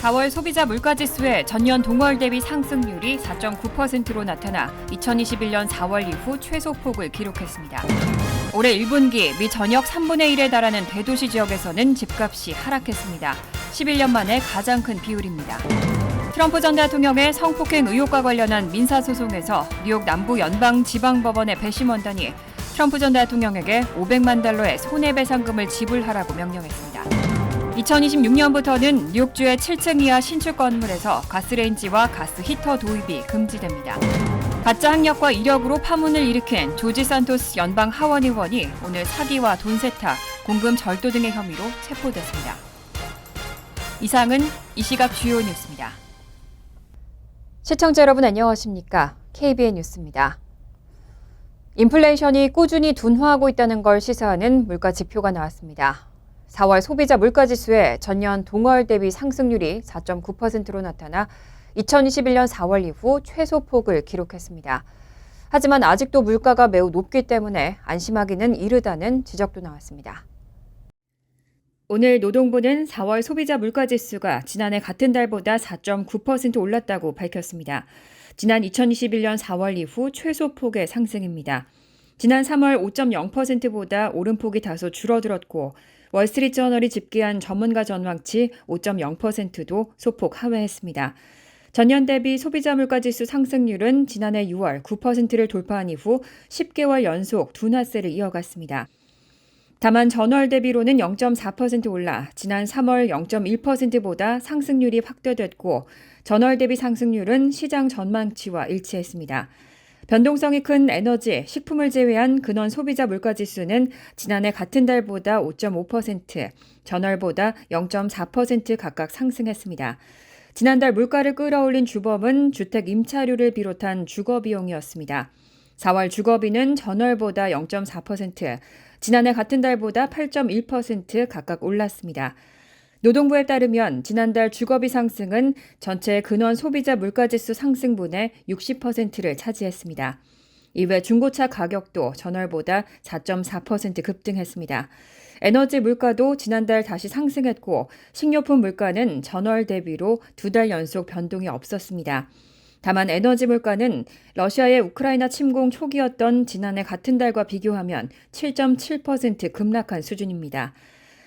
4월 소비자 물가지수의 전년 동월 대비 상승률이 4.9%로 나타나 2021년 4월 이후 최소폭을 기록했습니다. 올해 1분기 미 전역 3분의 1에 달하는 대도시 지역에서는 집값이 하락했습니다. 11년 만에 가장 큰 비율입니다. 트럼프 전 대통령의 성폭행 의혹과 관련한 민사소송에서 뉴욕 남부 연방지방법원의 배심원단이 트럼프 전 대통령에게 $500만 달러의 손해배상금을 지불하라고 명령했습니다. 2026년부터는 뉴욕주의 7층 이하 신축 건물에서 가스레인지와 가스 히터 도입이 금지됩니다. 가짜 학력과 이력으로 파문을 일으킨 조지 산토스 연방 하원 의원이 오늘 사기와 돈 세탁, 공금 절도 등의 혐의로 체포됐습니다. 이상은 이 시각 주요 뉴스입니다. 시청자 여러분 안녕하십니까? KBN 뉴스입니다. 인플레이션이 꾸준히 둔화하고 있다는 걸 시사하는 물가 지표가 나왔습니다. 4월 소비자 물가지수의 전년 동월 대비 상승률이 4.9%로 나타나 2021년 4월 이후 최소폭을 기록했습니다. 하지만 아직도 물가가 매우 높기 때문에 안심하기는 이르다는 지적도 나왔습니다. 오늘 노동부는 4월 소비자 물가지수가 지난해 같은 달보다 4.9% 올랐다고 밝혔습니다. 지난 2021년 4월 이후 최소폭의 상승입니다. 지난 3월 5.0%보다 오름폭이 다소 줄어들었고 월스트리트저널이 집계한 전문가 전망치 5.0%도 소폭 하회했습니다. 전년 대비 소비자 물가지수 상승률은 지난해 6월 9%를 돌파한 이후 10개월 연속 둔화세를 이어갔습니다. 다만 전월 대비로는 0.4% 올라 지난 3월 0.1%보다 상승률이 확대됐고 전월 대비 상승률은 시장 전망치와 일치했습니다. 변동성이 큰 에너지, 식품을 제외한 근원 소비자 물가지수는 지난해 같은 달보다 5.5%, 전월보다 0.4% 각각 상승했습니다. 지난달 물가를 끌어올린 주범은 주택 임차료를 비롯한 주거비용이었습니다. 4월 주거비는 전월보다 0.4%, 지난해 같은 달보다 8.1% 각각 올랐습니다. 노동부에 따르면 지난달 주거비 상승은 전체 근원 소비자 물가지수 상승분의 60%를 차지했습니다. 이외 중고차 가격도 전월보다 4.4% 급등했습니다. 에너지 물가도 지난달 다시 상승했고 식료품 물가는 전월 대비로 2달 연속 변동이 없었습니다. 다만 에너지 물가는 러시아의 우크라이나 침공 초기였던 지난해 같은 달과 비교하면 7.7% 급락한 수준입니다.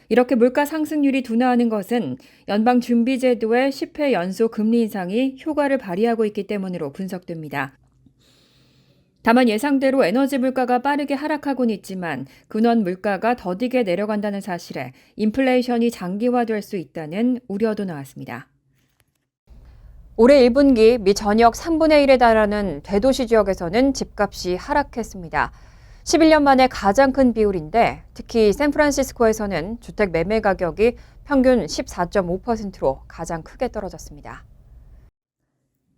이렇게 물가 상승률이 둔화하는 것은 연방준비제도의 10회 연속 금리 인상이 효과를 발휘하고 있기 때문으로 분석됩니다. 다만 예상대로 에너지 물가가 빠르게 하락하고는 있지만 근원 물가가 더디게 내려간다는 사실에 인플레이션이 장기화될 수 있다는 우려도 나왔습니다. 올해 1분기 미 전역 3분의 1에 달하는 대도시 지역에서는 집값이 하락했습니다. 11년 만에 가장 큰 비율인데 특히 샌프란시스코에서는 주택 매매 가격이 평균 14.5%로 가장 크게 떨어졌습니다.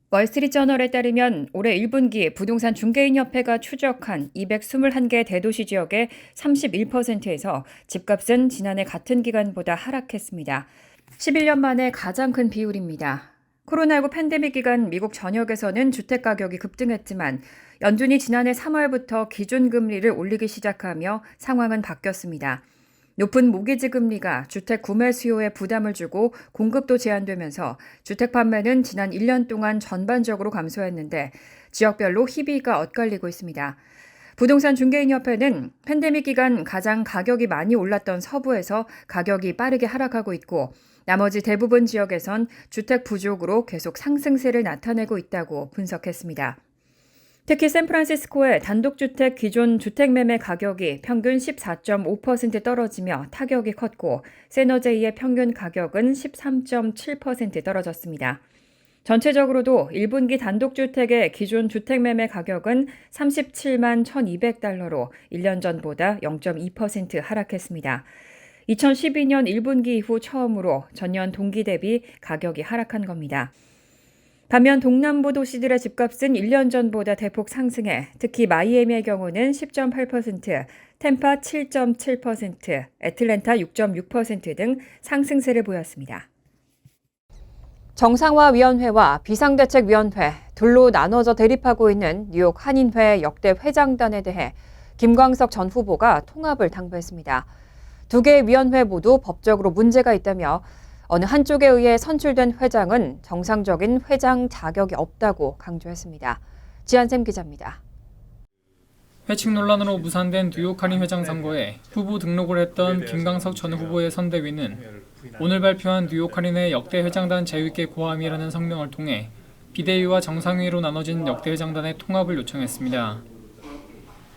월스트리트저널에 따르면 올해 1분기 부동산 중개인협회가 추적한 221개 대도시 지역의 31%에서 집값은 지난해 같은 기간보다 하락했습니다. 11년 만에 가장 큰 비율입니다. 코로나19 팬데믹 기간 미국 전역에서는 주택 가격이 급등했지만 연준이 지난해 3월부터 기준금리를 올리기 시작하며 상황은 바뀌었습니다. 높은 모기지 금리가 주택 구매 수요에 부담을 주고 공급도 제한되면서 주택 판매는 지난 1년 동안 전반적으로 감소했는데 지역별로 희비가 엇갈리고 있습니다. 부동산 중개인협회는 팬데믹 기간 가장 가격이 많이 올랐던 서부에서 가격이 빠르게 하락하고 있고 나머지 대부분 지역에선 주택 부족으로 계속 상승세를 나타내고 있다고 분석했습니다. 특히 샌프란시스코의 단독주택 기존 주택 매매 가격이 평균 14.5% 떨어지며 타격이 컸고 세너제이의 평균 가격은 13.7% 떨어졌습니다. 전체적으로도 1분기 단독주택의 기존 주택 매매 가격은 37만 1,200달러로 1년 전보다 0.2% 하락했습니다. 2012년 1분기 이후 처음으로 전년 동기 대비 가격이 하락한 겁니다. 반면 동남부 도시들의 집값은 1년 전보다 대폭 상승해 특히 마이애미의 경우는 10.8%, 템파 7.7%, 애틀랜타 6.6% 등 상승세를 보였습니다. 정상화위원회와 비상대책위원회, 둘로 나눠져 대립하고 있는 뉴욕 한인회 역대 회장단에 대해 김광석 전 후보가 통합을 당부했습니다. 두 개의 위원회 모두 법적으로 문제가 있다며 어느 한쪽에 의해 선출된 회장은 정상적인 회장 자격이 없다고 강조했습니다. 지한샘 기자입니다. 회칙 논란으로 무산된 뉴욕 할인 회장 선거에 후보 등록을 했던 김강석 전 후보의 선대위는 오늘 발표한 뉴욕 할인의 역대 회장단 재위계 고함이라는 성명을 통해 비대위와 정상위로 나눠진 역대 회장단의 통합을 요청했습니다.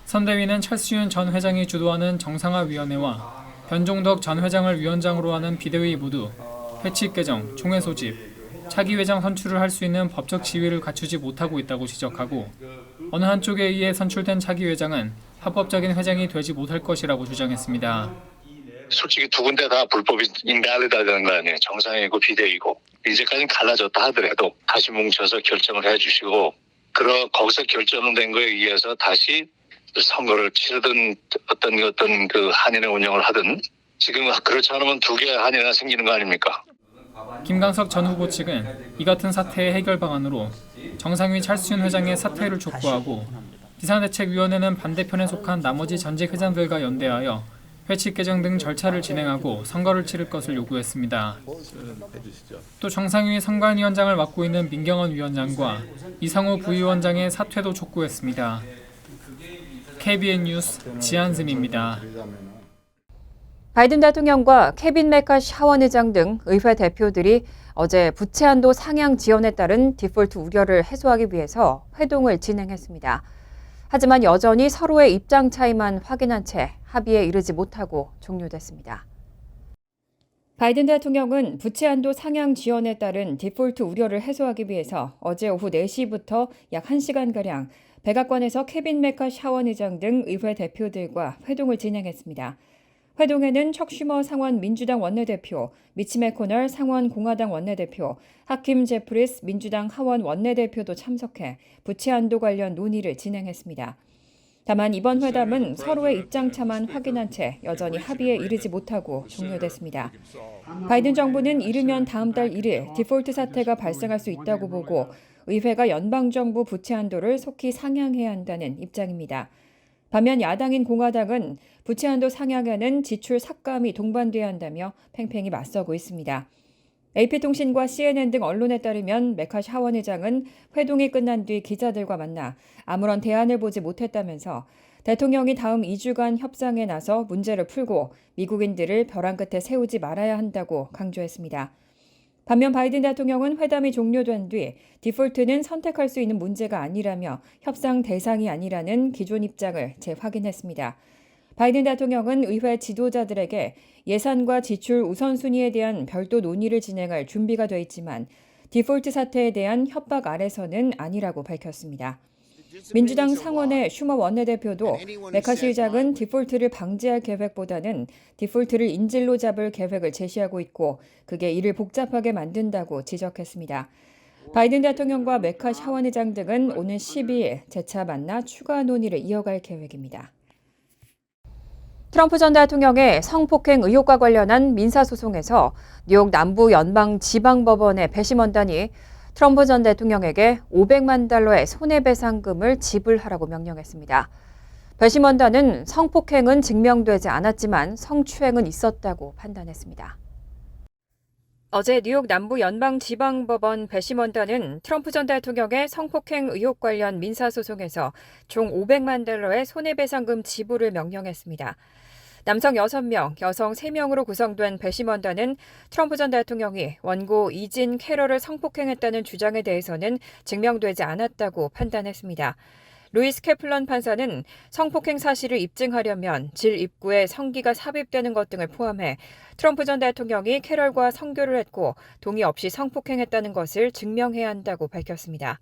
선대위는 철수윤 전 회장이 주도하는 정상화위원회와 변종덕 전 회장을 위원장으로 하는 비대위 모두 회칙 개정, 총회 소집, 차기 회장 선출을 할 수 있는 법적 지위를 갖추지 못하고 있다고 지적하고 어느 한쪽에 의해 선출된 차기 회장은 합법적인 회장이 되지 못할 것이라고 주장했습니다. 솔직히 두 군데 다 불법이 인발이다는 거 아니에요. 정상이고 비대위고. 이제까지는 갈라졌다 하더라도 다시 뭉쳐서 결정을 해주시고 거기서 결정된 거에 의해서 다시 선거를 치르든 어떤 그 한인의 운영을 하든 지금 그렇지 않으면 두 개 한인회가 생기는 거 아닙니까? 김강석 전 후보 측은 이 같은 사태의 해결 방안으로 정상위 찰수윤 회장의 사퇴를 촉구하고 비상대책위원회는 반대편에 속한 나머지 전직 회장들과 연대하여 회칙 개정 등 절차를 진행하고 선거를 치를 것을 요구했습니다. 또 정상위 선관위원장을 맡고 있는 민경원 위원장과 이상호 부위원장의 사퇴도 촉구했습니다. KBN 뉴스 지한샘입니다. 바이든 대통령과 케빈 메카시 하원의장 등 의회 대표들이 어제 부채 한도 상향 지연에 따른 디폴트 우려를 해소하기 위해서 회동을 진행했습니다. 하지만 여전히 서로의 입장 차이만 확인한 채 합의에 이르지 못하고 종료됐습니다. 바이든 대통령은 부채 한도 상향 지연에 따른 디폴트 우려를 해소하기 위해서 어제 오후 4시부터 약 1시간가량 백악관에서 케빈 메카시 하원의장 등 의회 대표들과 회동을 진행했습니다. 회동에는 척 슈머 상원 민주당 원내대표, 미치 매코널 상원 공화당 원내대표, 하킴 제프리스 민주당 하원 원내대표도 참석해 부채 한도 관련 논의를 진행했습니다. 다만 이번 회담은 서로의 입장차만 확인한 채 여전히 합의에 이르지 못하고 종료됐습니다. 바이든 정부는 이르면 다음 달 1일 디폴트 사태가 발생할 수 있다고 보고 의회가 연방정부 부채 한도를 속히 상향해야 한다는 입장입니다. 반면 야당인 공화당은 부채 한도 상향에는 지출 삭감이 동반돼야 한다며 팽팽히 맞서고 있습니다. AP통신과 CNN 등 언론에 따르면 메카시 하원의장은 회동이 끝난 뒤 기자들과 만나 아무런 대안을 보지 못했다면서 대통령이 다음 2주간 협상에 나서 문제를 풀고 미국인들을 벼랑 끝에 세우지 말아야 한다고 강조했습니다. 반면 바이든 대통령은 회담이 종료된 뒤 디폴트는 선택할 수 있는 문제가 아니라며 협상 대상이 아니라는 기존 입장을 재확인했습니다. 바이든 대통령은 의회 지도자들에게 예산과 지출 우선순위에 대한 별도 논의를 진행할 준비가 돼 있지만 디폴트 사태에 대한 협박 아래서는 아니라고 밝혔습니다. 민주당 상원의 슈머 원내대표도 메카시 의장은 디폴트를 방지할 계획보다는 디폴트를 인질로 잡을 계획을 제시하고 있고 그게 일을 복잡하게 만든다고 지적했습니다. 바이든 대통령과 메카시 하원의장 등은 오는 12일 재차 만나 추가 논의를 이어갈 계획입니다. 트럼프 전 대통령의 성폭행 의혹과 관련한 민사소송에서 뉴욕 남부연방지방법원의 배심원단이 트럼프 전 대통령에게 500만 달러의 손해배상금을 지불하라고 명령했습니다. 배심원단은 성폭행은 증명되지 않았지만 성추행은 있었다고 판단했습니다. 어제 뉴욕 남부연방지방법원 배심원단은 트럼프 전 대통령의 성폭행 의혹 관련 민사소송에서 총 500만 달러의 손해배상금 지불을 명령했습니다. 남성 6명, 여성 3명으로 구성된 배심원단은 트럼프 전 대통령이 원고 이진 캐럴을 성폭행했다는 주장에 대해서는 증명되지 않았다고 판단했습니다. 루이스 캐플런 판사는 성폭행 사실을 입증하려면 질 입구에 성기가 삽입되는 것 등을 포함해 트럼프 전 대통령이 캐럴과 성교를 했고 동의 없이 성폭행했다는 것을 증명해야 한다고 밝혔습니다.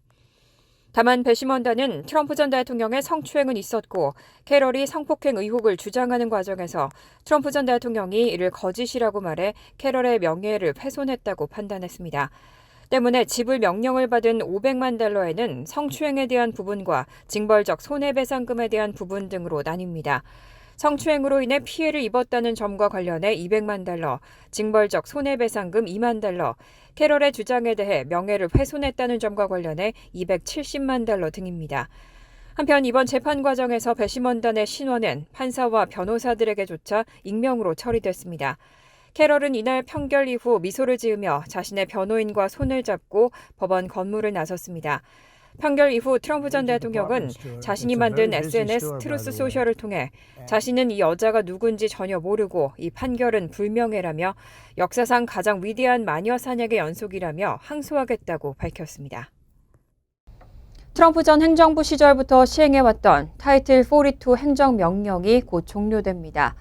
다만 배심원단은 트럼프 전 대통령의 성추행은 있었고 캐럴이 성폭행 의혹을 주장하는 과정에서 트럼프 전 대통령이 이를 거짓이라고 말해 캐럴의 명예를 훼손했다고 판단했습니다. 때문에 지불 명령을 받은 500만 달러에는 성추행에 대한 부분과 징벌적 손해배상금에 대한 부분 등으로 나뉩니다. 성추행으로 인해 피해를 입었다는 점과 관련해 200만 달러, 징벌적 손해배상금 2만 달러, 캐럴의 주장에 대해 명예를 훼손했다는 점과 관련해 270만 달러 등입니다. 한편 이번 재판 과정에서 배심원단의 신원은 판사와 변호사들에게조차 익명으로 처리됐습니다. 캐럴은 이날 판결 이후 미소를 지으며 자신의 변호인과 손을 잡고 법원 건물을 나섰습니다. 판결 이후 트럼프 전 대통령은 자신이 만든 SNS 트루스 소셜을 통해 자신은 이 여자가 누군지 전혀 모르고 이 판결은 불명예라며 역사상 가장 위대한 마녀 사냥의 연속이라며 항소하겠다고 밝혔습니다. 트럼프 전 행정부 시절부터 시행해왔던 타이틀 42 행정명령이 곧 종료됩니다.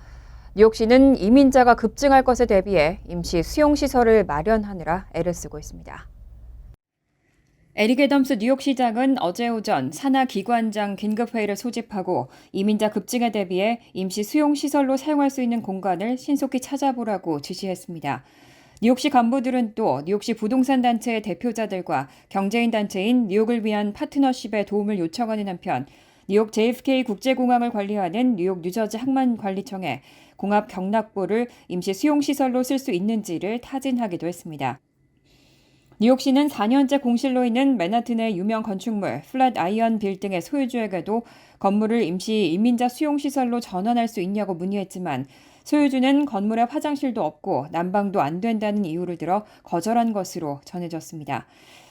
뉴욕시는 이민자가 급증할 것에 대비해 임시 수용시설을 마련하느라 애를 쓰고 있습니다. 에릭 애덤스 뉴욕시장은 어제 오전 산하 기관장 긴급회의를 소집하고 이민자 급증에 대비해 임시 수용시설로 사용할 수 있는 공간을 신속히 찾아보라고 지시했습니다. 뉴욕시 간부들은 또 뉴욕시 부동산 단체의 대표자들과 경제인 단체인 뉴욕을 위한 파트너십에 도움을 요청하는 한편 뉴욕 JFK 국제공항을 관리하는 뉴욕 뉴저지 항만관리청에 공합 경락보를 임시 수용시설로 쓸 수 있는지를 타진하기도 했습니다. 뉴욕시는 4년째 공실로 있는 맨하튼의 유명 건축물 플랫 아이언 빌딩의 소유주에게도 건물을 임시 이민자 수용시설로 전환할 수 있냐고 문의했지만 소유주는 건물에 화장실도 없고 난방도 안 된다는 이유를 들어 거절한 것으로 전해졌습니다.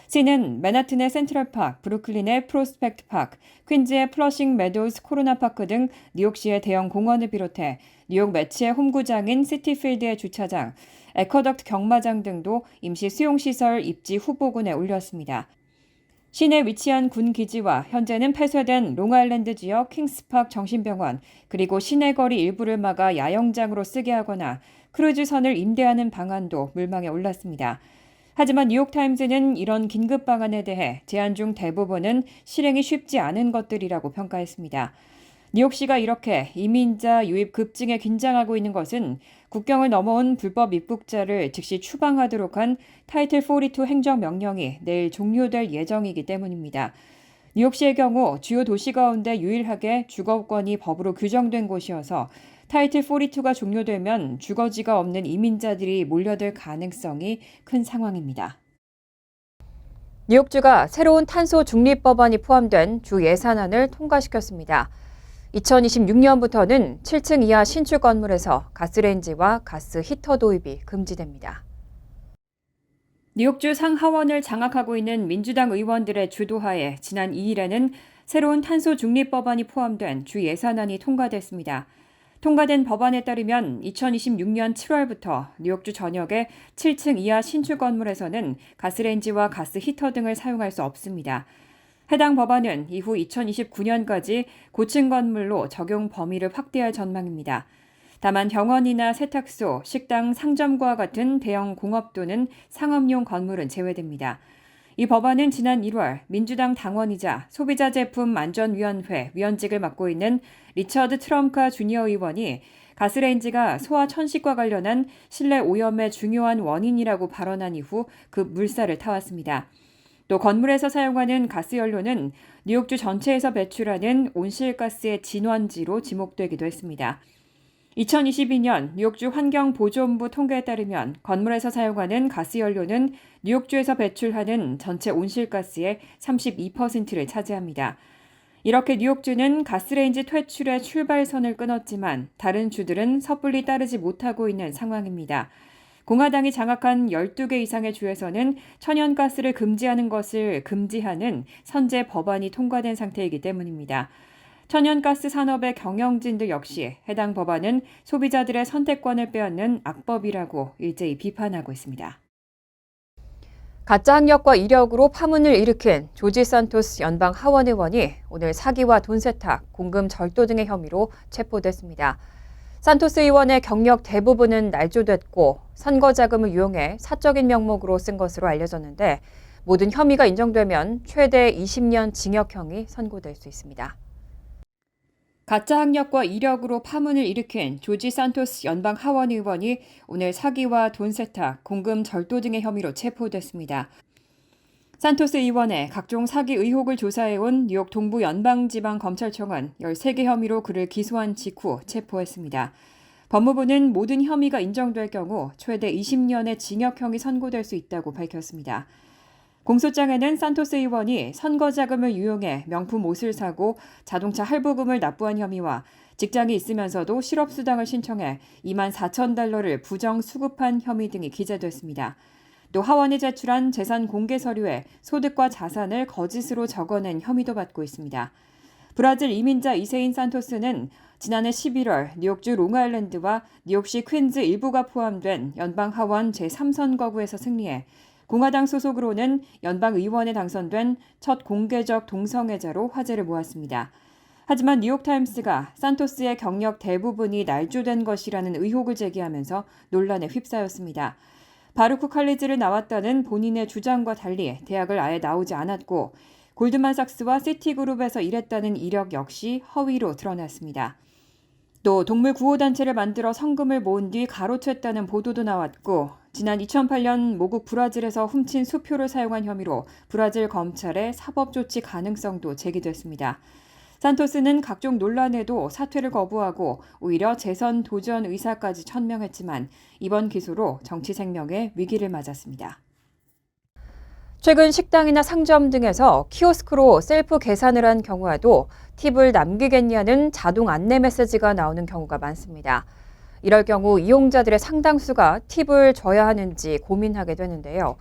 시는 맨하튼의 센트럴파크, 브루클린의 프로스펙트 파크, 퀸즈의 플러싱 메도우스 코로나파크 등 뉴욕시의 대형 공원을 비롯해 뉴욕 매치의 홈구장인 시티필드의 주차장, 에커덕트 경마장 등도 임시 수용시설 입지 후보군에 올렸습니다. 시내 위치한 군 기지와 현재는 폐쇄된 롱아일랜드 지역 킹스파크 정신병원, 그리고 시내 거리 일부를 막아 야영장으로 쓰게 하거나 크루즈선을 임대하는 방안도 물망에 올랐습니다. 하지만 뉴욕타임즈는 이런 긴급 방안에 대해 제안 중 대부분은 실행이 쉽지 않은 것들이라고 평가했습니다. 뉴욕시가 이렇게 이민자 유입 급증에 긴장하고 있는 것은 국경을 넘어온 불법 입국자를 즉시 추방하도록 한 타이틀 42 행정명령이 내일 종료될 예정이기 때문입니다. 뉴욕시의 경우 주요 도시 가운데 유일하게 주거권이 법으로 규정된 곳이어서 타이틀 42가 종료되면 주거지가 없는 이민자들이 몰려들 가능성이 큰 상황입니다. 뉴욕주가 새로운 탄소 중립 법안이 포함된 주 예산안을 통과시켰습니다. 2026년부터는 7층 이하 신축 건물에서 가스레인지와 가스 히터 도입이 금지됩니다. 뉴욕주 상하원을 장악하고 있는 민주당 의원들의 주도하에 지난 2일에는 새로운 탄소 중립 법안이 포함된 주 예산안이 통과됐습니다. 통과된 법안에 따르면 2026년 7월부터 뉴욕주 전역의 7층 이하 신축 건물에서는 가스레인지와 가스 히터 등을 사용할 수 없습니다. 해당 법안은 이후 2029년까지 고층 건물로 적용 범위를 확대할 전망입니다. 다만 병원이나 세탁소, 식당, 상점과 같은 대형 공업 또는 상업용 건물은 제외됩니다. 이 법안은 지난 1월 민주당 당원이자 소비자제품안전위원회 위원직을 맡고 있는 리처드 트럼카 주니어 의원이 가스레인지가 소아천식과 관련한 실내 오염의 중요한 원인이라고 발언한 이후 그 물살을 타왔습니다. 또 건물에서 사용하는 가스연료는 뉴욕주 전체에서 배출하는 온실가스의 진원지로 지목되기도 했습니다. 2022년 뉴욕주 환경보존부 통계에 따르면 건물에서 사용하는 가스연료는 뉴욕주에서 배출하는 전체 온실가스의 32%를 차지합니다. 이렇게 뉴욕주는 가스레인지 퇴출의 출발선을 끊었지만 다른 주들은 섣불리 따르지 못하고 있는 상황입니다. 공화당이 장악한 12개 이상의 주에서는 천연가스를 금지하는 것을 금지하는 선제 법안이 통과된 상태이기 때문입니다. 천연가스 산업의 경영진들 역시 해당 법안은 소비자들의 선택권을 빼앗는 악법이라고 일제히 비판하고 있습니다. 가짜 학력과 이력으로 파문을 일으킨 조지 산토스 연방 하원 의원이 오늘 사기와 돈 세탁, 공금 절도 등의 혐의로 체포됐습니다. 산토스 의원의 경력 대부분은 날조됐고 선거 자금을 이용해 사적인 명목으로 쓴 것으로 알려졌는데 모든 혐의가 인정되면 최대 20년 징역형이 선고될 수 있습니다. 가짜 학력과 이력으로 파문을 일으킨 조지 산토스 연방 하원 의원이 오늘 사기와 돈 세탁, 공금 절도 등의 혐의로 체포됐습니다. 산토스 의원의 각종 사기 의혹을 조사해온 뉴욕 동부 연방지방검찰청은 13개 혐의로 그를 기소한 직후 체포했습니다. 법무부는 모든 혐의가 인정될 경우 최대 20년의 징역형이 선고될 수 있다고 밝혔습니다. 공소장에는 산토스 의원이 선거 자금을 유용해 명품 옷을 사고 자동차 할부금을 납부한 혐의와 직장이 있으면서도 실업수당을 신청해 24,000달러를 부정 수급한 혐의 등이 기재됐습니다. 또 하원이 제출한 재산 공개 서류에 소득과 자산을 거짓으로 적어낸 혐의도 받고 있습니다. 브라질 이민자 2세인 산토스는 지난해 11월 뉴욕주 롱아일랜드와 뉴욕시 퀸즈 일부가 포함된 연방 하원 제3선거구에서 승리해 공화당 소속으로는 연방 의원에 당선된 첫 공개적 동성애자로 화제를 모았습니다. 하지만 뉴욕타임스가 산토스의 경력 대부분이 날조된 것이라는 의혹을 제기하면서 논란에 휩싸였습니다. 바루크 칼리지를 나왔다는 본인의 주장과 달리 대학을 아예 나오지 않았고 골드만삭스와 시티그룹에서 일했다는 이력 역시 허위로 드러났습니다. 또 동물 구호단체를 만들어 성금을 모은 뒤 가로챘다는 보도도 나왔고 지난 2008년 모국 브라질에서 훔친 수표를 사용한 혐의로 브라질 검찰에 사법조치 가능성도 제기됐습니다. 산토스는 각종 논란에도 사퇴를 거부하고 오히려 재선 도전 의사까지 천명했지만 이번 기소로 정치 생명의 위기를 맞았습니다. 최근 식당이나 상점 등에서 키오스크로 셀프 계산을 한 경우에도 팁을 남기겠냐는 자동 안내 메시지가 나오는 경우가 많습니다. 이럴 경우 이용자들의 상당수가 팁을 줘야 하는지 고민하게 되는데요.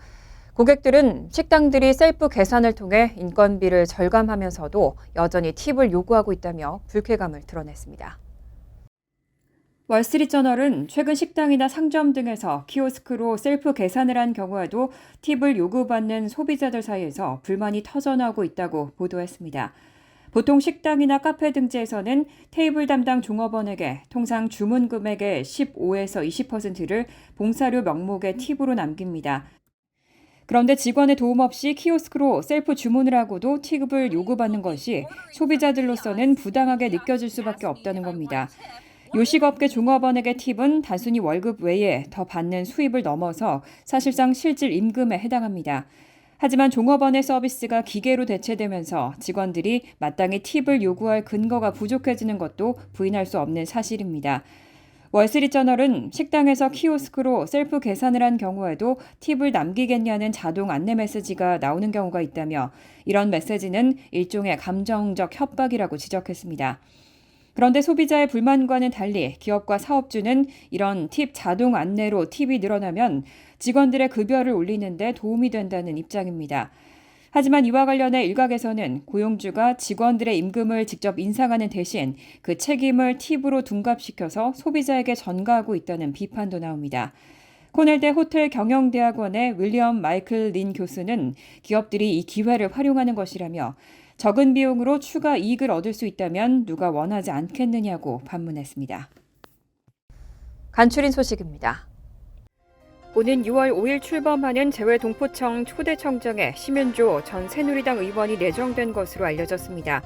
고객들은 식당들이 셀프 계산을 통해 인건비를 절감하면서도 여전히 팁을 요구하고 있다며 불쾌감을 드러냈습니다. 월스트리트저널은 최근 식당이나 상점 등에서 키오스크로 셀프 계산을 한 경우에도 팁을 요구받는 소비자들 사이에서 불만이 터져나오고 있다고 보도했습니다. 보통 식당이나 카페 등지에서는 테이블 담당 종업원에게 통상 주문 금액의 15에서 20%를 봉사료 명목의 팁으로 남깁니다. 그런데 직원의 도움 없이 키오스크로 셀프 주문을 하고도 팁을 요구받는 것이 소비자들로서는 부당하게 느껴질 수밖에 없다는 겁니다. 요식업계 종업원에게 팁은 단순히 월급 외에 더 받는 수입을 넘어서 사실상 실질 임금에 해당합니다. 하지만 종업원의 서비스가 기계로 대체되면서 직원들이 마땅히 팁을 요구할 근거가 부족해지는 것도 부인할 수 없는 사실입니다. 월스트리트저널은 식당에서 키오스크로 셀프 계산을 한 경우에도 팁을 남기겠냐는 자동 안내 메시지가 나오는 경우가 있다며 이런 메시지는 일종의 감정적 협박이라고 지적했습니다. 그런데 소비자의 불만과는 달리 기업과 사업주는 이런 팁 자동 안내로 팁이 늘어나면 직원들의 급여를 올리는 데 도움이 된다는 입장입니다. 하지만 이와 관련해 일각에서는 고용주가 직원들의 임금을 직접 인상하는 대신 그 책임을 팁으로 둔갑시켜서 소비자에게 전가하고 있다는 비판도 나옵니다. 코넬대 호텔 경영대학원의 윌리엄 마이클 린 교수는 기업들이 이 기회를 활용하는 것이라며 적은 비용으로 추가 이익을 얻을 수 있다면 누가 원하지 않겠느냐고 반문했습니다. 간추린 소식입니다. 오는 6월 5일 출범하는 재외동포청 초대청장에 심윤조 전 새누리당 의원이 내정된 것으로 알려졌습니다.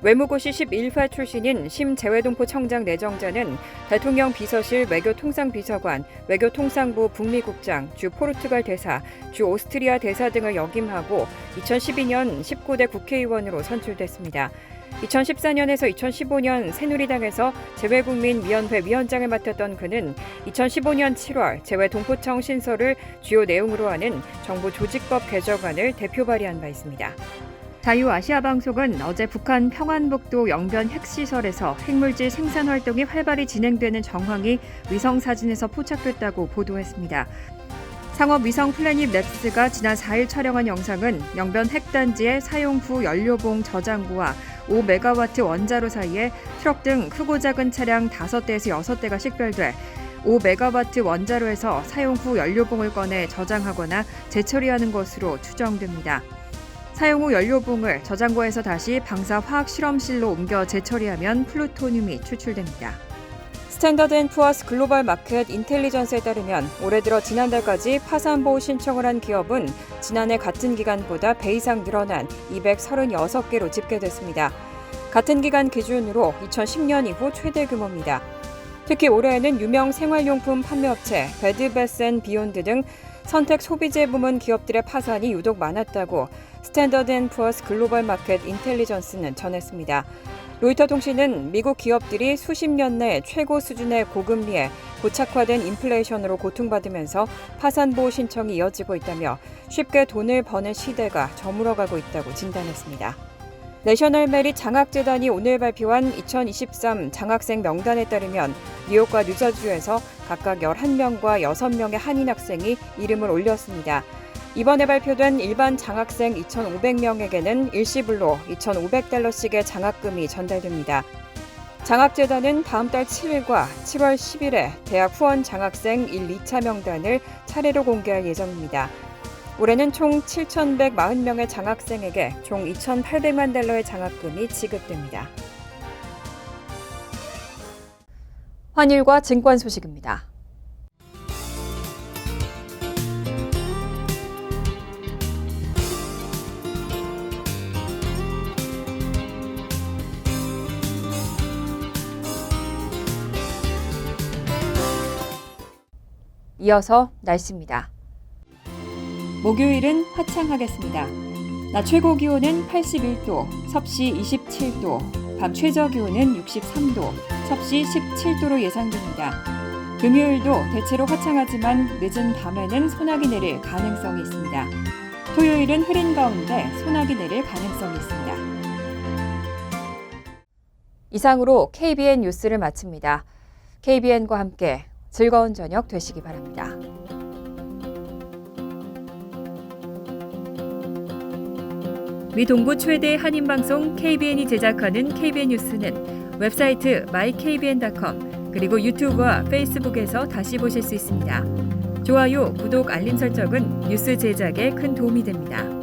외무고시 11회 출신인 심재외동포청장 내정자는 대통령 비서실 외교통상비서관, 외교통상부 북미국장, 주 포르투갈 대사, 주 오스트리아 대사 등을 역임하고 2012년 19대 국회의원으로 선출됐습니다. 2014년에서 2015년 새누리당에서 재외국민위원회 위원장을 맡았던 그는 2015년 7월 재외동포청 신설을 주요 내용으로 하는 정부 조직법 개정안을 대표 발의한 바 있습니다. 자유아시아방송은 어제 북한 평안북도 영변 핵시설에서 핵물질 생산 활동이 활발히 진행되는 정황이 위성사진에서 포착됐다고 보도했습니다. 상업 위성 플래닛 랩스가 지난 4일 촬영한 영상은 영변 핵단지의 사용 후 연료봉 저장고와 5메가와트 원자로 사이에 트럭 등 크고 작은 차량 5대에서 6대가 식별돼 5메가와트 원자로에서 사용 후 연료봉을 꺼내 저장하거나 재처리하는 것으로 추정됩니다. 사용 후 연료봉을 저장고에서 다시 방사 화학 실험실로 옮겨 재처리하면 플루토늄이 추출됩니다. 스탠더드앤푸어스 글로벌 마켓 인텔리전스에 따르면 올해 들어 지난달까지 파산보호 신청을 한 기업은 지난해 같은 기간보다 배 이상 늘어난 236개로 집계됐습니다. 같은 기간 기준으로 2010년 이후 최대 규모입니다. 특히 올해에는 유명 생활용품 판매업체 베드베스앤비욘드 등 선택 소비재 부문 기업들의 파산이 유독 많았다고 스탠더드앤푸어스 글로벌 마켓 인텔리전스는 전했습니다. 로이터 통신은 미국 기업들이 수십 년 내 최고 수준의 고금리에 고착화된 인플레이션으로 고통받으면서 파산보호 신청이 이어지고 있다며 쉽게 돈을 버는 시대가 저물어가고 있다고 진단했습니다. 내셔널 메릿 장학재단이 오늘 발표한 2023 장학생 명단에 따르면 뉴욕과 뉴저지주에서 각각 11명과 6명의 한인 학생이 이름을 올렸습니다. 이번에 발표된 일반 장학생 2,500명에게는 일시불로 2,500달러씩의 장학금이 전달됩니다. 장학재단은 다음 달 7일과 7월 10일에 대학 후원 장학생 1, 2차 명단을 차례로 공개할 예정입니다. 올해는 총 7,140명의 장학생에게 총 2,800만 달러의 장학금이 지급됩니다. 환율과 증권 소식입니다. 이어서 날씨입니다. 목요일은 화창하겠습니다. 낮 최고 기온은 81도, 섭씨 27도, 밤 최저 기온은 63도, 섭씨 17도로 예상됩니다. 금요일도 대체로 화창하지만 늦은 밤에는 소나기 내릴 가능성이 있습니다. 토요일은 흐린 가운데 소나기 내릴 가능성이 있습니다. 이상으로 KBN 뉴스를 마칩니다. KBN과 함께 즐거운 저녁 되시기 바랍니다. 미 동부 최대 한인방송 KBN이 제작하는 KBN 뉴스는 웹사이트 mykbn.com 그리고 유튜브와 페이스북에서 다시 보실 수 있습니다. 좋아요, 구독, 알림 설정은 뉴스 제작에 큰 도움이 됩니다.